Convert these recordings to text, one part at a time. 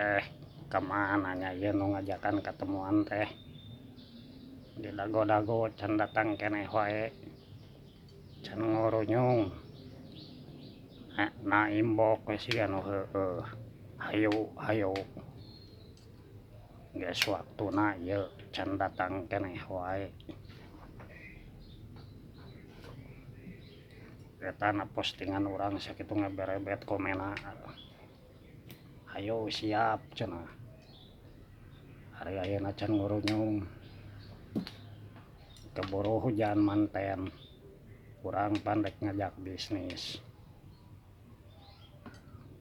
teh kemana nya ieu nu ngajakan ketemuan teh di dago-dago can datang keneh wae can ngurunyung na imbok we siga nu heueuh hayu hayu geus waktuna ieu can datang keneh wae eta na postingan urang sakitu ngaberebet komena hayu siap cenah hari ayeuna can ngurunyung keburu hujan manten urang pandek ngajak bisnis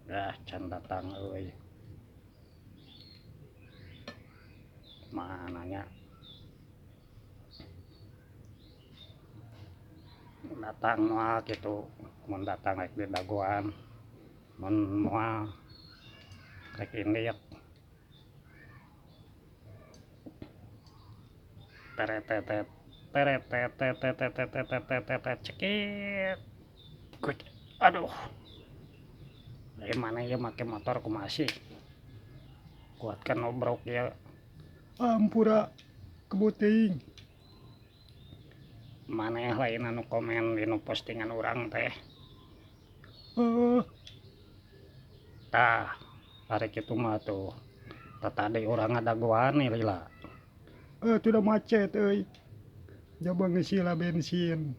dah can datang euy mananya datang moal kitu mun datang rek di dagoan mun moal rek indiet teretetet teretetet cekit aduh mana ya make motor kumaha sih kuatkan obrok ya Ampura kebuting maneh lain anu komen di nu postingan urang teh tah hari kitu mah tuh tadi urang ngadagoan nih lila tidak macet coba ngisi lah bensin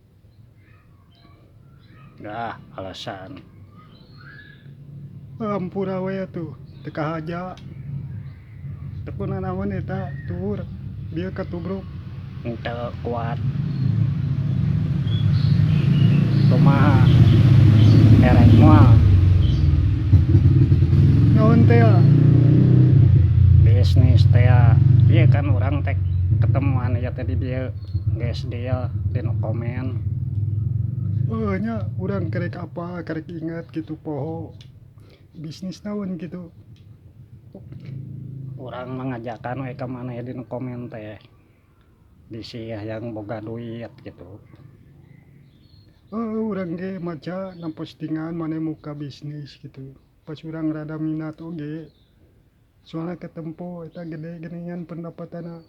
dah alasan ampura we tuh teka haja tekuna naon eta tur dia katubruk henteu kuat kumaha erek moal naon teh bisnis teh ieu kan urang teh ketemuan ya tadi dia geus dia di nu komen nya urang kerek apa kerek ingat gitu poho bisnis naon gitu urang mengajakan we ka maneh di nu komen teh bisi yang boga duit gitu urang ge maca na postingan maneh muka bisnis gitu pas urang rada minat oge soalnya ketempo eta gede-gedean pendapatanna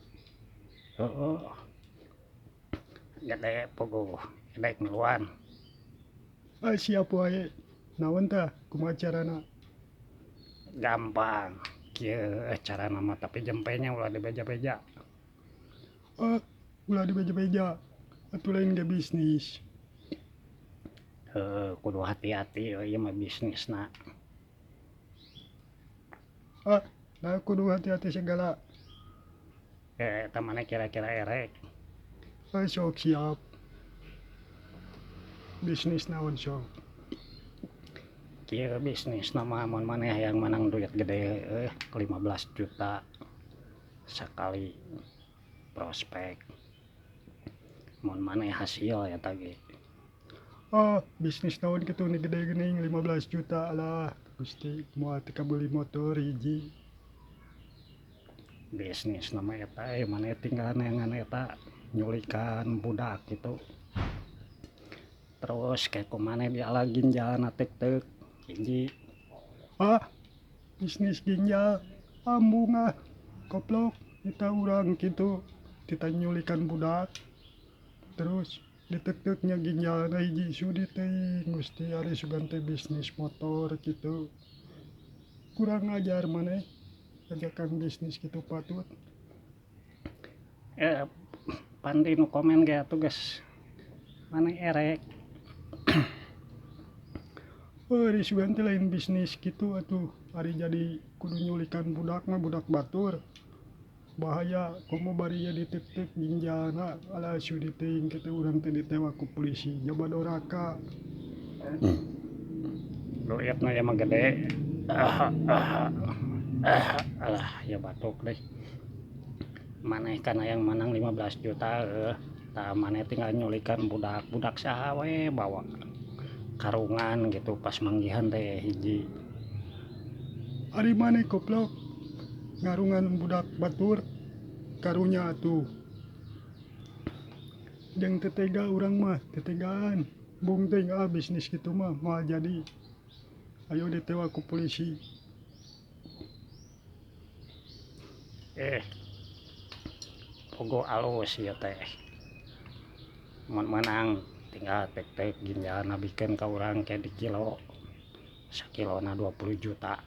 heueuh gede puguh gede miluan siap wae naon tah kumaha carana gampang kieu cara nama tapi jempenya ulah dibeja-beja ulah dibeja-beja atuh lain ge bisnis kudu hati-hati ieu mah bisnisna nah kudu hati-hati segala eta maneh kira-kira erek sok siap bisnis naon sok kieu bisnisna mah mun maneh yang menang duit gede 15 juta sekali prospek mun maneh hasil eta ge bisnis naon kitu nu gede-gede 15 juta lah Gusti moal teu kabeli motor hiji bisnis nama eta maneh tinggal neangan eta nyulikan budak gitu terus kayak kumaneh biala ginjal na teuk-teuk hiji bisnis ginjal ambung koplok kita urang gitu kita nyulikan budak terus ditek-teknya ginjal na hiji sudi teuing Gusti ari sugan teh bisnis motor gitu kurang ajar maneh ajakan bisnis gitu patut pandi nu komen ge atuh geus maneh erek ari sugan teh lain bisnis gitu atuh ari jadi kudu nyulikan budak mah budak batur bahaya komo bari ya ditek-tek ginjalna ala sudi teuing kitu urang teh ditewak ku polisi nyoba doraka duitna ya mah gede alah ya batuk deh maneh kana yang menang 15 juta tah maneh tinggal nyulikan budak saha we bawa karungan gitu pas manggihan teh hiji ari maneh koplok ngarungan budak batur karunya atuh jeung tetega urang mah tetegaan bung teuing bisnis kitu mah moal jadi ayo ditewak ku polisi eh pogo alus ya teh mun menang tinggal tek-tek ginjal nabikeun ka urang kayak di kilo sakilona 20 juta.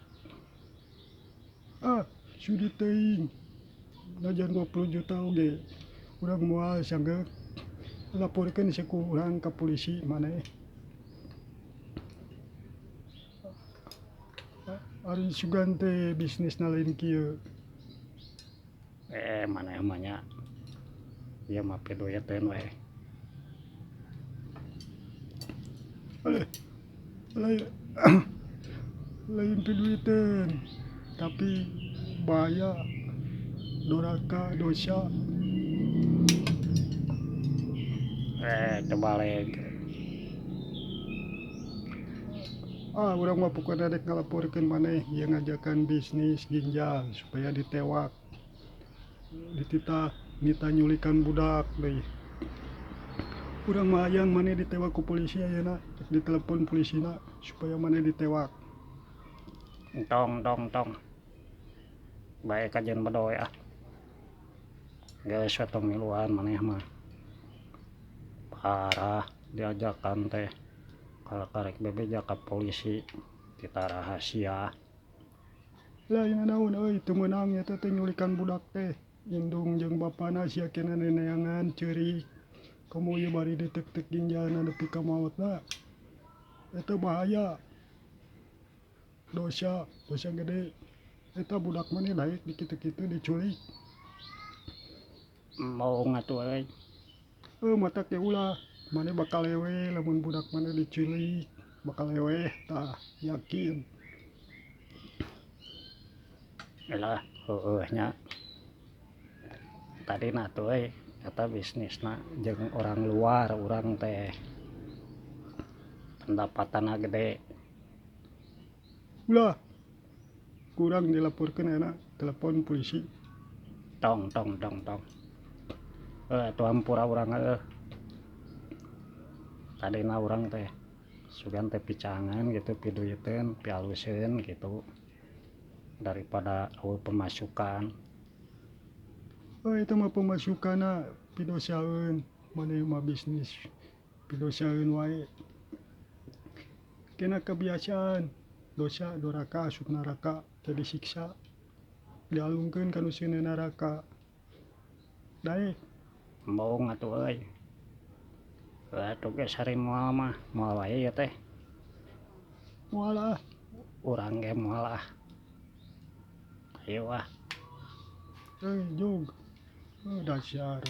Sudi teuing najan 20 juta oge urang moal sanggeuk laporkeun si ku urang ka polisi maneh. Ari sugan teh bisnisna lain kieu. Maneh mah nya ieu mah piduyeteun we. Lain lain piduiteun tapi bahaya, doraka, dosa. Kebalik Urang mah pokona dek ngalaporkeun maneh yang ngajakan bisnis ginjal supaya ditewak. Dititah nita nyulikan budak deui. Urang mah hayang maneh ditewak ku polisi ayeuna, ditelepon polisina supaya maneh ditewak. tong bae kajian badoe geus we tong miluan maneh mah parah diajakan teh kalau karek bebeja ka polisi kita rahasia. Lain naon euy teu meunang eta teh nyulikan budak teh. Indung jeung bapana sia kena neneangan ceurik. Komo ieu bari ditek-tek ginjalna nepi ka maotna. Eta bahaya. Dosa gede. Eta budak maneh daek di kitu-kitu diculik. Mau ngatuh euy Matak teh ulah maneh bakal lewe lamun budak maneh diculik. Bakal lewe tah yakin. lah heueuh nya tadina tuh euy eta bisnisna jeung orang luar urang teh pendapatanna gede. Ulah kurang dilaporkeun ayeuna telepon polisi. tong tu hampura urang tadina urang teh sugan teh picangan gitu piduyeteun pialuseun gitu daripada eueuh pemasukan. Eta mah pemasukanna pidosaeun maneh mah bisnis pidosaeun wae. Kena kebiasaan dosa doraka asup neraka teh disiksa dialungkeun ka nu seuneun neraka. Daek Mau ngatuh euy atuh geus hari moal mah moal wae ya teh moal urang ge moal ayo jog dasar.